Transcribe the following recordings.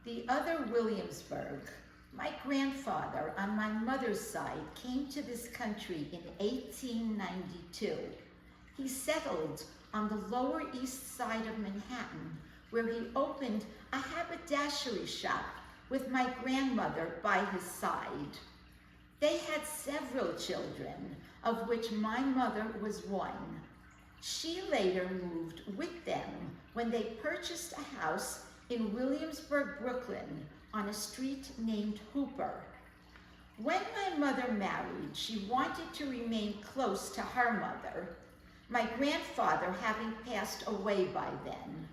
The Other Williamsburg. My grandfather on my mother's side came to this country in 1892. He settled on the Lower East Side of Manhattan, where he opened a haberdashery shop with my grandmother by his side. They had several children, of which my mother was one. She later moved with them when they purchased a house in Williamsburg, Brooklyn, on a street named Hooper. When my mother married, she wanted to remain close to her mother, my grandfather having passed away by then.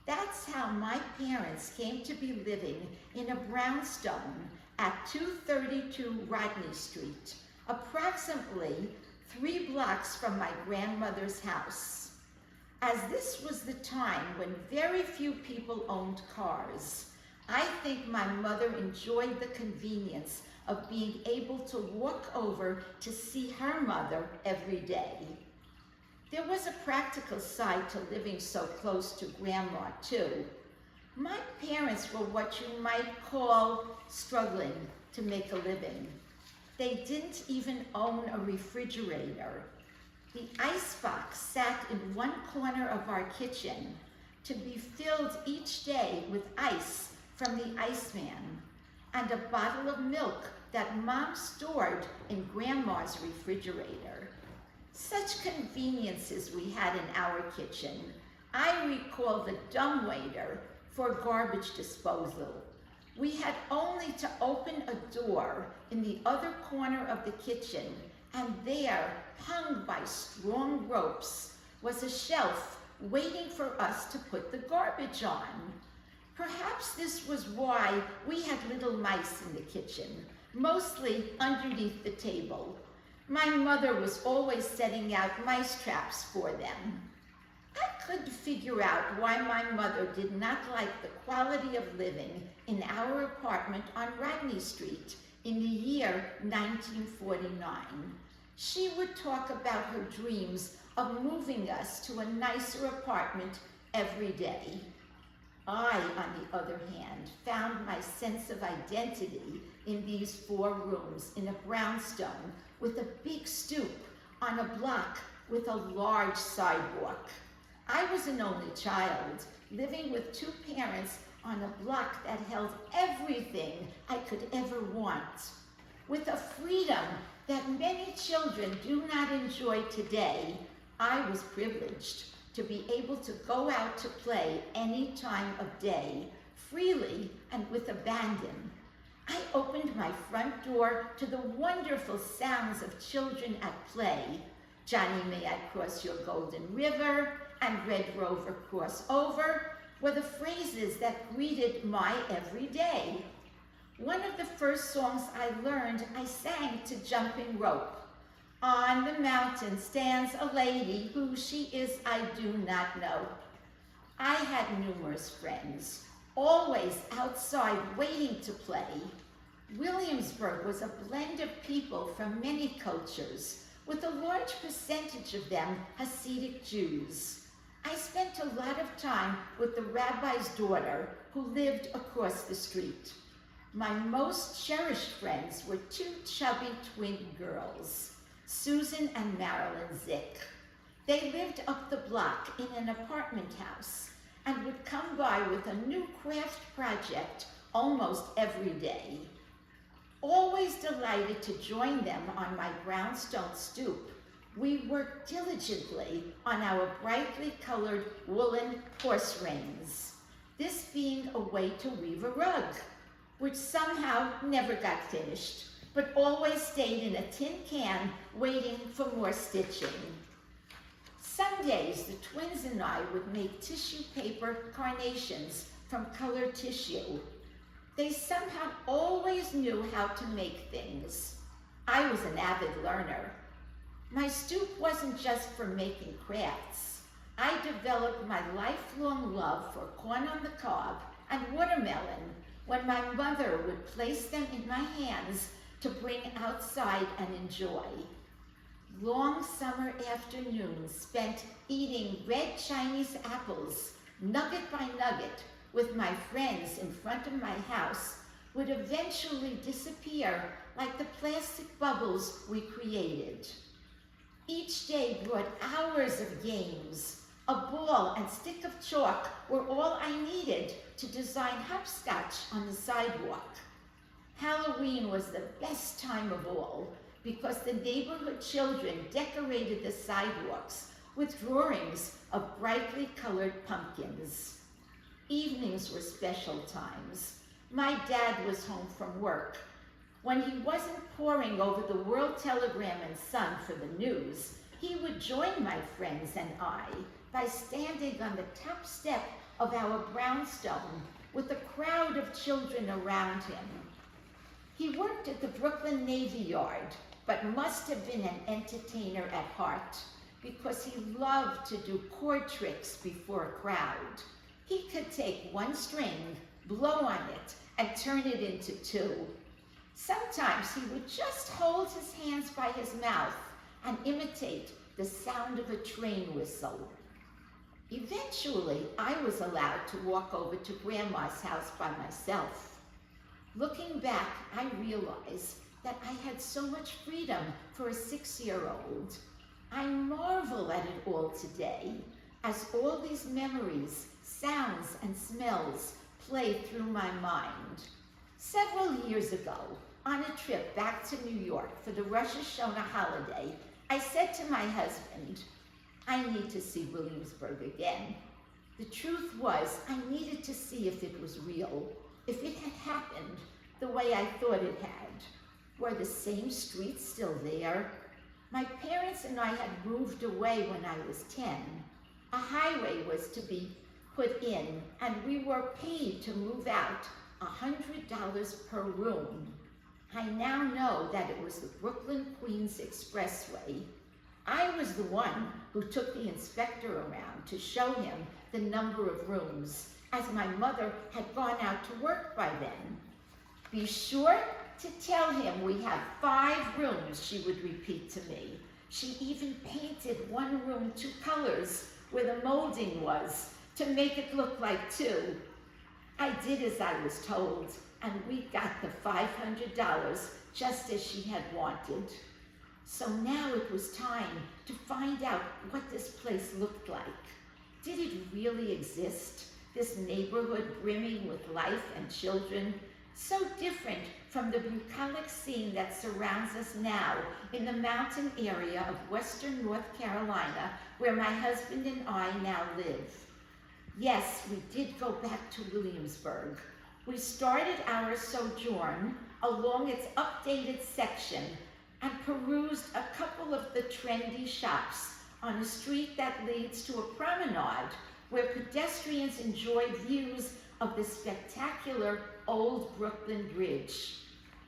That's how my parents came to be living in a brownstone at 232 Rodney Street, approximately 3 blocks from my grandmother's house. As this was the time when very few people owned cars, I think my mother enjoyed the convenience of being able to walk over to see her mother every day. There was a practical side to living so close to Grandma, too. My parents were what you might call struggling to make a living. They didn't even own a refrigerator. The icebox sat in one corner of our kitchen to be filled each day with ice from the iceman, and a bottle of milk that Mom stored in Grandma's refrigerator. Such conveniences we had in our kitchen. I recall the dumbwaiter for garbage disposal. We had only to open a door in the other corner of the kitchen, and there, hung by strong ropes, was a shelf waiting for us to put the garbage on. Perhaps this was why we had little mice in the kitchen, mostly underneath the table. My mother was always setting out mice traps for them. I couldn't figure out why my mother did not like the quality of living in our apartment on Rodney Street in the year 1949. She would talk about her dreams of moving us to a nicer apartment every day. I, on the other hand, found my sense of identity in these 4 rooms in a brownstone with a big stoop on a block with a large sidewalk. I was an only child, living with 2 parents on a block that held everything I could ever want. With a freedom that many children do not enjoy today, I was privileged to be able to go out to play any time of day, freely and with abandon. I opened my front door to the wonderful sounds of children at play. Johnny, may I cross your golden river, and Red Rover cross over, were the phrases that greeted my everyday. One of the first songs I learned, I sang to Jumping Rope. On the mountain stands a lady, who she is I do not know. I had numerous friends, always outside waiting to play. Williamsburg was a blend of people from many cultures, with a large percentage of them Hasidic Jews. I spent a lot of time with the rabbi's daughter, who lived across the street. My most cherished friends were 2 chubby twin girls, Susan and Marilyn Zick. They lived up the block in an apartment house and would come by with a new craft project almost every day. Always delighted to join them on my brownstone stoop, we worked diligently on our brightly colored woolen horse reins, this being a way to weave a rug, which somehow never got finished, but always stayed in a tin can waiting for more stitching. Some days, the twins and I would make tissue paper carnations from colored tissue. They somehow always knew how to make things. I was an avid learner. My stoop wasn't just for making crafts. I developed my lifelong love for corn on the cob and watermelon when my mother would place them in my hands to bring outside and enjoy. Long summer afternoons spent eating red Chinese apples, nugget by nugget, with my friends in front of my house would eventually disappear like the plastic bubbles we created. Each day brought hours of games. A ball and stick of chalk were all I needed to design hopscotch on the sidewalk. Halloween was the best time of all because the neighborhood children decorated the sidewalks with drawings of brightly colored pumpkins. Evenings were special times. My dad was home from work. When he wasn't poring over the World Telegram and Sun for the news, he would join my friends and I by standing on the top step of our brownstone with a crowd of children around him. He worked at the Brooklyn Navy Yard, but must have been an entertainer at heart because he loved to do cord tricks before a crowd. He could take one string, blow on it, and turn it into two. Sometimes he would just hold his hands by his mouth and imitate the sound of a train whistle. Eventually, I was allowed to walk over to Grandma's house by myself. Looking back, I realized that I had so much freedom for a 6-year-old. I marvel at it all today as all these memories, sounds, and smells play through my mind. Several years ago, on a trip back to New York for the Rosh Hashanah holiday, I said to my husband, I need to see Williamsburg again. The truth was, I needed to see if it was real, if it had happened the way I thought it had. Were the same streets still there? My parents and I had moved away when I was 10. A highway was to be put in, and we were paid to move out $100 per room. I now know that it was the Brooklyn-Queens Expressway. I was the one who took the inspector around to show him the number of rooms, as my mother had gone out to work by then. Be sure to tell him we have 5 rooms, she would repeat to me. She even painted one room 2 colors where the molding was to make it look like 2. I did as I was told, and we got the $500 just as she had wanted. So now it was time to find out what this place looked like. Did it really exist, this neighborhood brimming with life and children? So different from the bucolic scene that surrounds us now in the mountain area of western North Carolina, where my husband and I now live. Yes, we did go back to Williamsburg. We started our sojourn along its updated section and perused a couple of the trendy shops on a street that leads to a promenade where pedestrians enjoy views of the spectacular Old Brooklyn Bridge.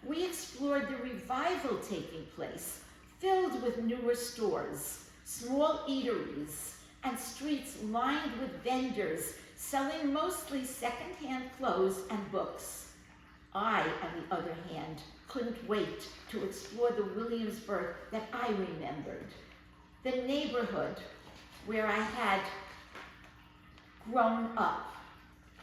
We explored the revival taking place, filled with newer stores, small eateries, and streets lined with vendors selling mostly secondhand clothes and books. I, on the other hand, couldn't wait to explore the Williamsburg that I remembered, the neighborhood where I had grown up.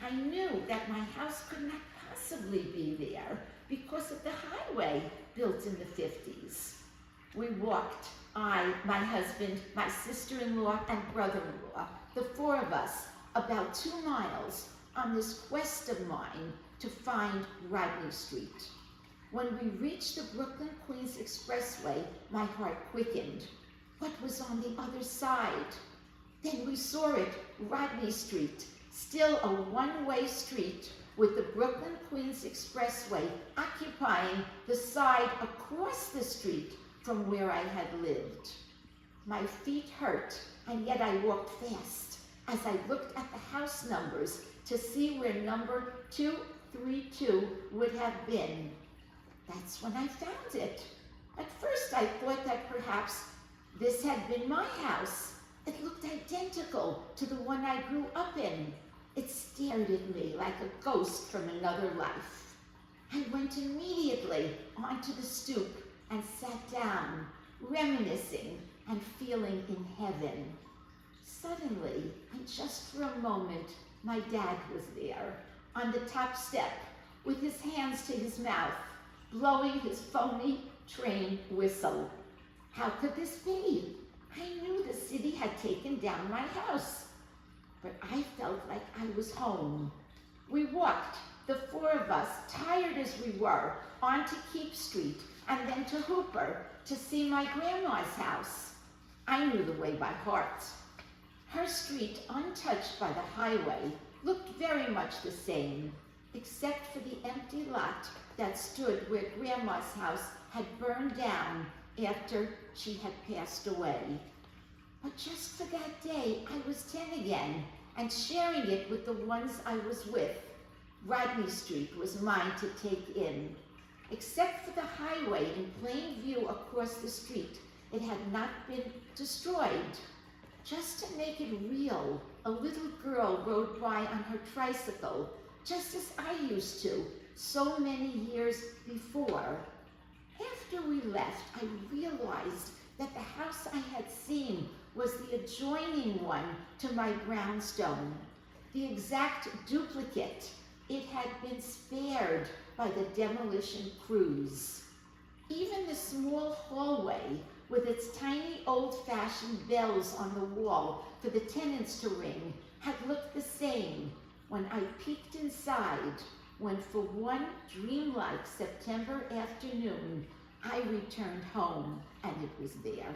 I knew that my house could not possibly be there because of the highway built in the 50s. We walked, I, my husband, my sister-in-law, and brother-in-law, the 4 of us, about 2 miles on this quest of mine to find Rodney Street. When we reached the Brooklyn-Queens Expressway, my heart quickened. What was on the other side? Then we saw it, Rodney Street, still a one-way street with the Brooklyn-Queens Expressway occupying the side across the street from where I had lived. My feet hurt, and yet I walked fast as I looked at the house numbers to see where number 232 would have been. That's when I found it. At first I thought that perhaps this had been my house. It looked identical to the one I grew up in. It stared at me like a ghost from another life. I went immediately onto the stoop and sat down, reminiscing and feeling in heaven. Suddenly, and just for a moment, My dad was there, on the top step, with his hands to his mouth, blowing his phony train whistle. How could this be? I knew the city had taken down my house, but I felt like I was home. We walked, the four of us, tired as we were, on to Keep Street and then to Hooper to see my grandma's house. I knew the way by heart. Her street, untouched by the highway, looked very much the same, except for the empty lot that stood where Grandma's house had burned down after she had passed away. But just for that day, I was 10 again, and sharing it with the ones I was with. Rodney Street was mine to take in. Except for the highway in plain view across the street, it had not been destroyed. Just to make it real, a little girl rode by on her tricycle, just as I used to, so many years before. After we left, I realized that the house I had seen was the adjoining one to my brownstone, the exact duplicate. It had been spared by the demolition crews. Even the small hallway, with its tiny old-fashioned bells on the wall for the tenants to ring, had looked the same when I peeked inside, when for one dreamlike September afternoon, I returned home and it was there.